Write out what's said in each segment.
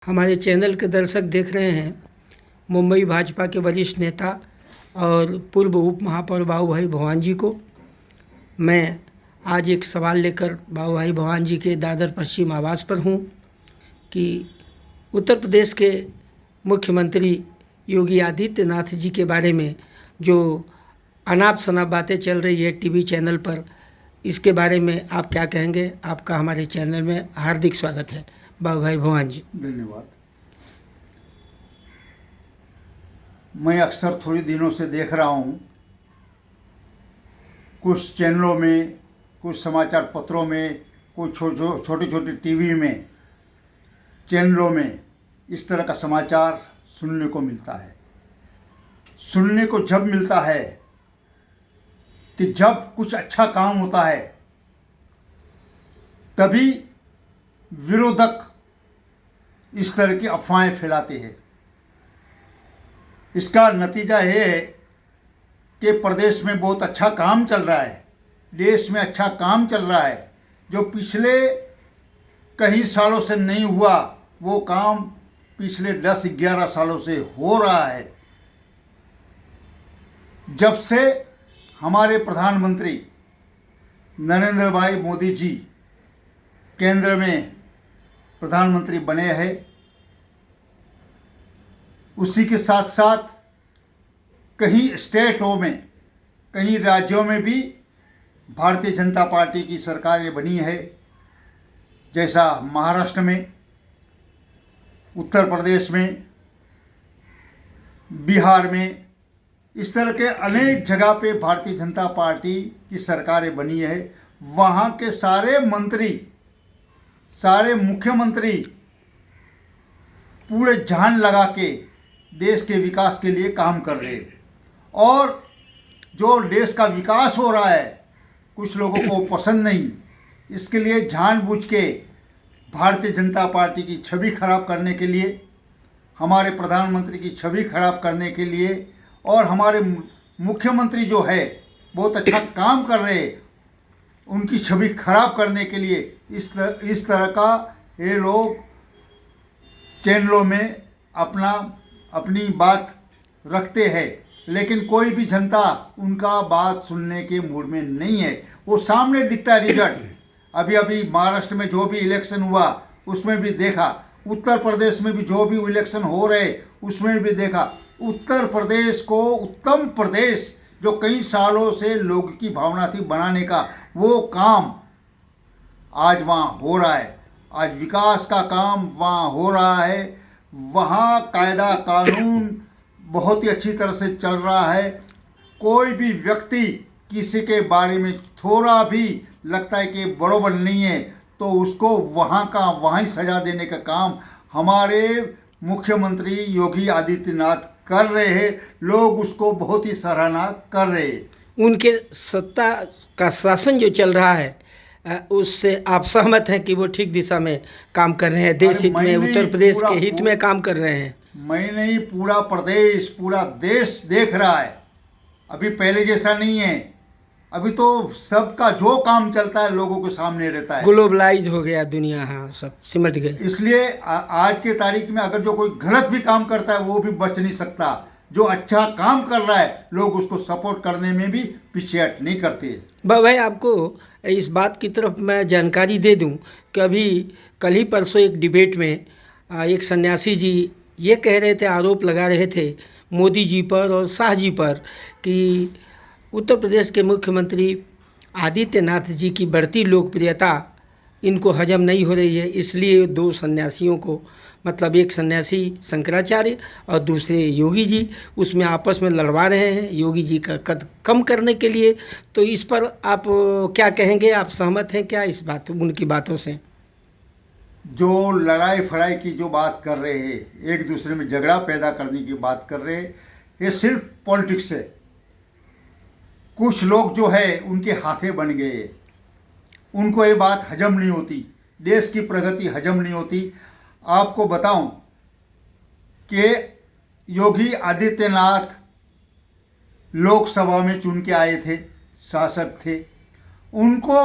हमारे चैनल के दर्शक देख रहे हैं मुंबई भाजपा के वरिष्ठ नेता और पूर्व उप महापौर बाबू भाई भगवान जी को। मैं आज एक सवाल लेकर बाबू भाई भगवान जी के दादर पश्चिम आवास पर हूँ कि उत्तर प्रदेश के मुख्यमंत्री योगी आदित्यनाथ जी के बारे में जो अनाप शनाप बातें चल रही है टीवी चैनल पर, इसके बारे में आप क्या कहेंगे? आपका हमारे चैनल में हार्दिक स्वागत है बाबू भाई भगवान जी। धन्यवाद। मैं अक्सर थोड़े दिनों से देख रहा हूँ कुछ चैनलों में, कुछ समाचार पत्रों में, कुछ छोटे छोटे टीवी में, चैनलों में इस तरह का समाचार सुनने को मिलता है। सुनने को जब मिलता है कि जब कुछ अच्छा काम होता है तभी विरोधक इस तरह की अफवाहें फैलाते हैं। इसका नतीजा ये है कि प्रदेश में बहुत अच्छा काम चल रहा है, देश में अच्छा काम चल रहा है। जो पिछले कई सालों से नहीं हुआ वो काम पिछले 10-11 सालों से हो रहा है। जब से हमारे प्रधानमंत्री नरेंद्र भाई मोदी जी केंद्र में प्रधानमंत्री बने हैं, उसी के साथ साथ कई स्टेटों में, कई राज्यों में भी भारतीय जनता पार्टी की सरकारें बनी है। जैसा महाराष्ट्र में, उत्तर प्रदेश में, बिहार में, इस तरह के अनेक जगह पे भारतीय जनता पार्टी की सरकारें बनी है। वहाँ के सारे मंत्री, सारे मुख्यमंत्री पूरे जान लगा के देश के विकास के लिए काम कर रहे हैं। और जो देश का विकास हो रहा है कुछ लोगों को पसंद नहीं, इसके लिए जानबूझ के भारतीय जनता पार्टी की छवि खराब करने के लिए, हमारे प्रधानमंत्री की छवि खराब करने के लिए, और हमारे मुख्यमंत्री जो है बहुत अच्छा काम कर रहे हैं उनकी छवि खराब करने के लिए इस तरह का ये लोग चैनलों में अपनी बात रखते हैं। लेकिन कोई भी जनता उनका बात सुनने के मूड में नहीं है। वो सामने दिखता है रिजल्ट। अभी महाराष्ट्र में जो भी इलेक्शन हुआ उसमें भी देखा, उत्तर प्रदेश में भी जो भी इलेक्शन हो रहे उसमें भी देखा। उत्तर प्रदेश को उत्तम प्रदेश जो कई सालों से लोगों की भावना थी बनाने का, वो काम आज वहाँ हो रहा है। आज विकास का काम वहाँ हो रहा है। वहाँ कायदा कानून बहुत ही अच्छी तरह से चल रहा है। कोई भी व्यक्ति किसी के बारे में थोड़ा भी लगता है कि बराबर नहीं है तो उसको वहाँ का वहाँ ही सजा देने का काम हमारे मुख्यमंत्री योगी आदित्यनाथ कर रहे हैं। लोग उसको बहुत ही सराहना कर रहे हैं। उनके सत्ता का शासन जो चल रहा है उससे आप सहमत हैं कि वो ठीक दिशा में काम कर रहे हैं, देश हित में, उत्तर प्रदेश के हित में काम कर रहे हैं? मैं नहीं, पूरा प्रदेश, पूरा देश देख रहा है। अभी पहले जैसा नहीं है। अभी तो सबका जो काम चलता है लोगों के सामने रहता है। ग्लोबलाइज हो गया दुनिया, हाँ, सब सिमट गए। इसलिए आज के तारीख में अगर जो कोई गलत भी काम करता है वो भी बच नहीं सकता। जो अच्छा काम कर रहा है लोग उसको सपोर्ट करने में भी पीछे हट नहीं करते। भाई आपको इस बात की तरफ मैं जानकारी दे दूं कि अभी कल ही परसों एक डिबेट में एक सन्यासी जी ये कह रहे थे, आरोप लगा रहे थे मोदी जी पर और शाह जी पर कि उत्तर प्रदेश के मुख्यमंत्री आदित्यनाथ जी की बढ़ती लोकप्रियता इनको हजम नहीं हो रही है, इसलिए दो सन्यासियों को, मतलब एक सन्यासी शंकराचार्य और दूसरे योगी जी, उसमें आपस में लड़वा रहे हैं योगी जी का कद कम करने के लिए। तो इस पर आप क्या कहेंगे? आप सहमत हैं क्या इस बात, उनकी बातों से? जो लड़ाई फड़ाई की जो बात कर रहे हैं, एक दूसरे में झगड़ा पैदा करने की बात कर रहे हैं, ये सिर्फ पॉलिटिक्स है। कुछ लोग जो है उनके हाथे बन गए, उनको ये बात हजम नहीं होती, देश की प्रगति हजम नहीं होती। आपको बताऊं कि योगी आदित्यनाथ लोकसभा में चुन के आए थे, शासक थे। उनको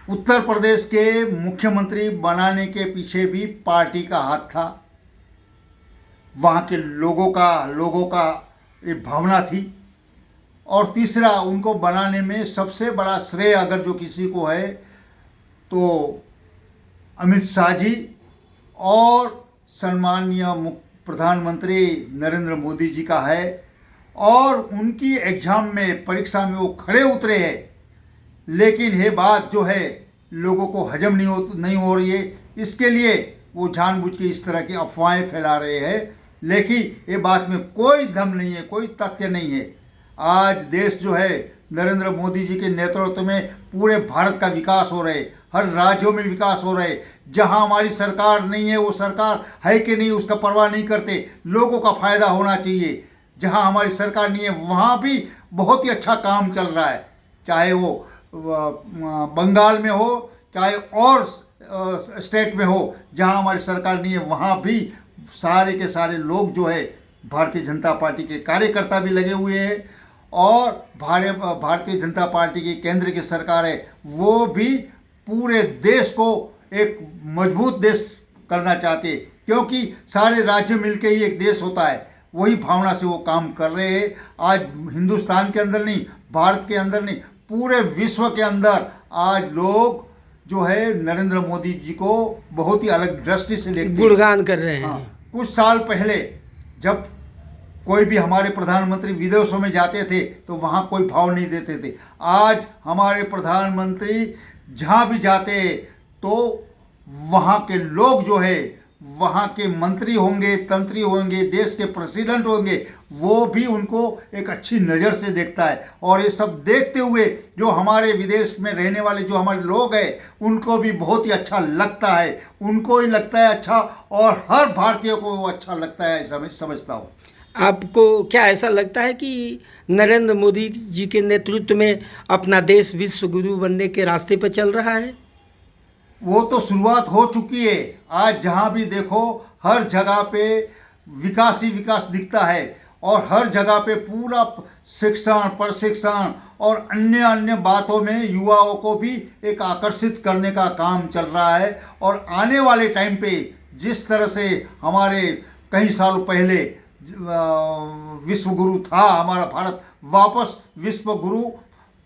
उत्तर प्रदेश के मुख्यमंत्री बनाने के पीछे भी पार्टी का हाथ था, वहाँ के लोगों का ये भावना थी। और तीसरा, उनको बनाने में सबसे बड़ा श्रेय अगर जो किसी को है तो अमित शाह जी और सम्माननीय प्रधानमंत्री नरेंद्र मोदी जी का है। और उनकी एग्जाम में, परीक्षा में वो खड़े उतरे हैं, लेकिन ये बात जो है लोगों को हजम नहीं हो रही है। इसके लिए वो जानबूझ के इस तरह की अफवाहें फैला रहे हैं, लेकिन ये बात में कोई दम नहीं है, कोई तथ्य नहीं है। आज देश जो है नरेंद्र मोदी जी के नेतृत्व में पूरे भारत का विकास हो रहा है, हर राज्यों में विकास हो रहा है। जहां हमारी सरकार नहीं है, वो सरकार है कि नहीं उसका परवाह नहीं करते, लोगों का फायदा होना चाहिए। जहां हमारी सरकार नहीं है वहां भी बहुत ही अच्छा काम चल रहा है, चाहे वो बंगाल में हो, चाहे और स्टेट में हो। जहां हमारी सरकार नहीं है वहां भी सारे के सारे लोग जो है भारतीय जनता पार्टी के कार्यकर्ता भी लगे हुए हैं, और भारतीय जनता पार्टी की केंद्र की सरकार है वो भी पूरे देश को एक मजबूत देश करना चाहते हैं, क्योंकि सारे राज्य मिलकर ही एक देश होता है। वही भावना से वो काम कर रहे हैं। आज हिंदुस्तान के अंदर नहीं, भारत के अंदर नहीं, पूरे विश्व के अंदर आज लोग जो है नरेंद्र मोदी जी को बहुत ही अलग दृष्टि से देखते हैं, गुणगान कर रहे हैं। हाँ, कुछ साल पहले जब कोई भी हमारे प्रधानमंत्री विदेशों में जाते थे तो वहाँ कोई भाव नहीं देते थे। आज हमारे प्रधानमंत्री जहाँ भी जाते तो वहाँ के लोग जो है, वहाँ के मंत्री होंगे, तंत्री होंगे, देश के प्रेसिडेंट होंगे, वो भी उनको एक अच्छी नज़र से देखता है। और ये सब देखते हुए जो हमारे विदेश में रहने वाले जो हमारे लोग हैं उनको भी बहुत ही अच्छा लगता है, उनको ही लगता है अच्छा, और हर भारतीय को वो अच्छा लगता है, समझता हूँ। आपको क्या ऐसा लगता है कि नरेंद्र मोदी जी के नेतृत्व में अपना देश विश्व गुरु बनने के रास्ते पर चल रहा है? वो तो शुरुआत हो चुकी है। आज जहाँ भी देखो हर जगह पे विकास ही विकास दिखता है, और हर जगह पे पूरा शिक्षण, प्रशिक्षण और अन्य अन्य बातों में युवाओं को भी एक आकर्षित करने का काम चल रहा है। और आने वाले टाइम पे जिस तरह से हमारे कई साल पहले विश्व गुरु था, हमारा भारत वापस विश्व गुरु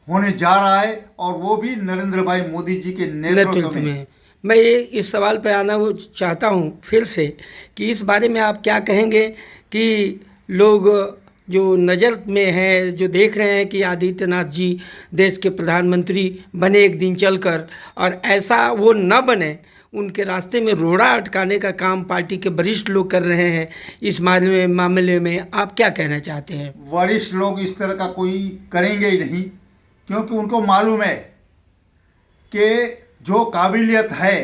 होने जा रहा है, और वो भी नरेंद्र भाई मोदी जी के नेतृत्व में। मैं ये इस सवाल पर आना वो चाहता हूँ फिर से कि इस बारे में आप क्या कहेंगे कि लोग जो नज़र में हैं, जो देख रहे हैं कि आदित्यनाथ जी देश के प्रधानमंत्री बने एक दिन चलकर, और ऐसा वो न बने, उनके रास्ते में रोड़ा अटकाने का काम पार्टी के वरिष्ठ लोग कर रहे हैं। इस मामले में आप क्या कहना चाहते हैं? वरिष्ठ लोग इस तरह का कोई करेंगे ही नहीं, क्योंकि उनको मालूम है कि जो काबिलियत है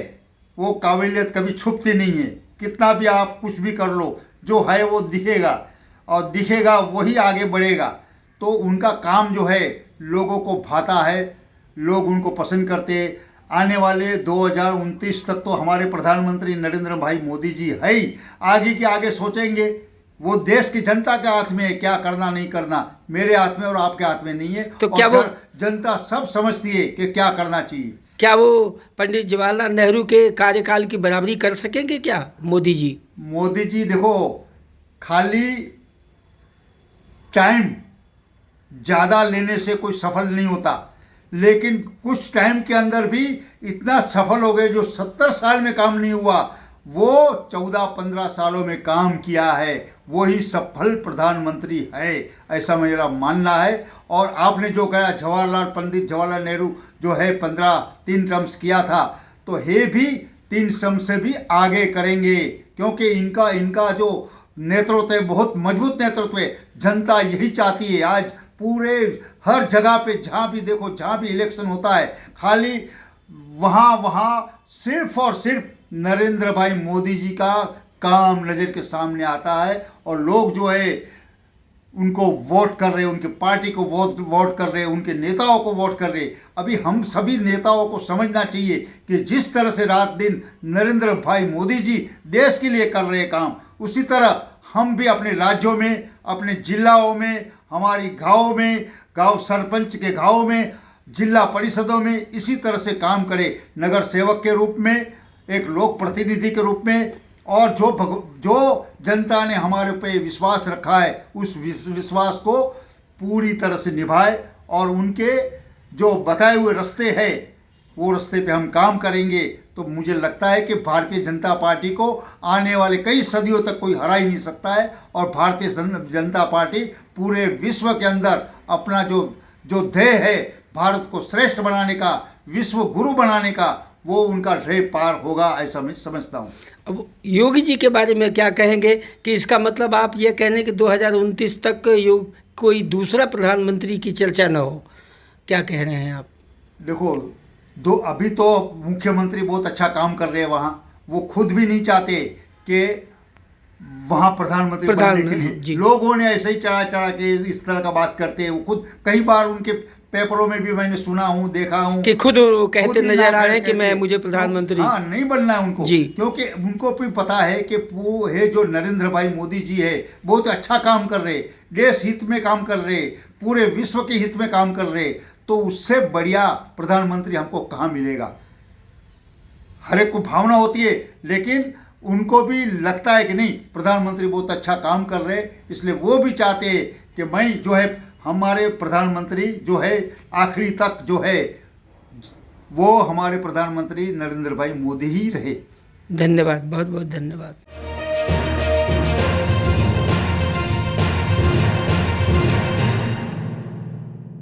वो काबिलियत कभी छुपती नहीं है। कितना भी आप कुछ भी कर लो, जो है वो दिखेगा, और दिखेगा वही आगे बढ़ेगा। तो उनका काम जो है लोगों को भाता है, लोग उनको पसंद करते हैं। आने वाले 2029 तक तो हमारे प्रधानमंत्री नरेंद्र भाई मोदी जी है ही, आगे के आगे सोचेंगे। वो देश की जनता के हाथ में है, क्या करना नहीं करना मेरे हाथ में और आपके हाथ में नहीं है। तो क्या वो जनता सब समझती है कि क्या करना चाहिए। क्या वो पंडित जवाहरलाल नेहरू के कार्यकाल की बराबरी कर सकेंगे क्या मोदी जी? मोदी जी देखो, खाली टाइम ज़्यादा लेने से कोई सफल नहीं होता, लेकिन कुछ टाइम के अंदर भी इतना सफल हो गए। जो 70 साल में काम नहीं हुआ वो 14-15 सालों में काम किया है, वही सफल प्रधानमंत्री है, ऐसा मेरा मानना है। और आपने जो कहा पंडित जवाहरलाल नेहरू जो है 3 टर्म्स किया था, तो ये भी 3 टर्म से भी आगे करेंगे, क्योंकि इनका जो नेतृत्व है बहुत मजबूत नेतृत्व है। जनता यही चाहती है। आज पूरे हर जगह पे जहाँ भी देखो, जहाँ भी इलेक्शन होता है, खाली वहाँ सिर्फ और सिर्फ नरेंद्र भाई मोदी जी का काम नज़र के सामने आता है, और लोग जो है उनको वोट कर रहे हैं, उनके पार्टी को वोट कर रहे हैं, उनके नेताओं को वोट कर रहे हैं। अभी हम सभी नेताओं को समझना चाहिए कि जिस तरह से रात दिन नरेंद्र भाई मोदी जी देश के लिए कर रहे हैं काम, उसी तरह हम भी अपने राज्यों में, अपने जिलाओं में, हमारी गाँव में, गांव सरपंच के गाँव में जिला परिषदों में इसी तरह से काम करे, नगर सेवक के रूप में, एक लोक प्रतिनिधि के रूप में, और जो जनता ने हमारे पे विश्वास रखा है उस विश्वास को पूरी तरह से निभाए और उनके जो बताए हुए रास्ते हैं वो रास्ते पे हम काम करेंगे। तो मुझे लगता है कि भारतीय जनता पार्टी को आने वाले कई सदियों तक कोई हरा ही नहीं सकता है, और भारतीय जनता पार्टी पूरे विश्व के अंदर अपना जो ध्येय है भारत को श्रेष्ठ बनाने का, विश्व गुरु बनाने का, वो उनका ध्येय पार होगा, ऐसा मैं समझता हूँ। अब योगी जी के बारे में क्या कहेंगे कि इसका मतलब आप ये कहने कि 2029 तक कोई दूसरा प्रधानमंत्री की चर्चा न हो, क्या कह रहे हैं आप? देखो, अभी तो मुख्यमंत्री बहुत अच्छा काम कर रहे हैं वहाँ, वो खुद भी नहीं चाहते कि वहाँ प्रधानमंत्री बनने के लिए। लोगों ने ऐसे ही चढ़ा के इस तरह का बात करते हैं। वो खुद कई बार उनके पेपरों में भी मैंने सुना हूँ, देखा हूँ कि खुद कहते नजर आ रहे हैं कि मैं मुझे प्रधानमंत्री नहीं बनना है उनको, क्योंकि उनको भी पता है कि वो है जो नरेंद्र भाई मोदी जी है बहुत अच्छा काम कर रहे, देश हित में काम कर रहे, पूरे विश्व के हित में काम कर रहे, तो उससे बढ़िया प्रधानमंत्री हमको कहाँ मिलेगा। हर एक को भावना होती है, लेकिन उनको भी लगता है कि नहीं प्रधानमंत्री बहुत अच्छा काम कर रहे, इसलिए वो भी चाहते हैं कि मैं जो है हमारे प्रधानमंत्री जो है आखिरी तक जो है वो हमारे प्रधानमंत्री नरेंद्र भाई मोदी ही रहे। धन्यवाद, बहुत बहुत धन्यवाद।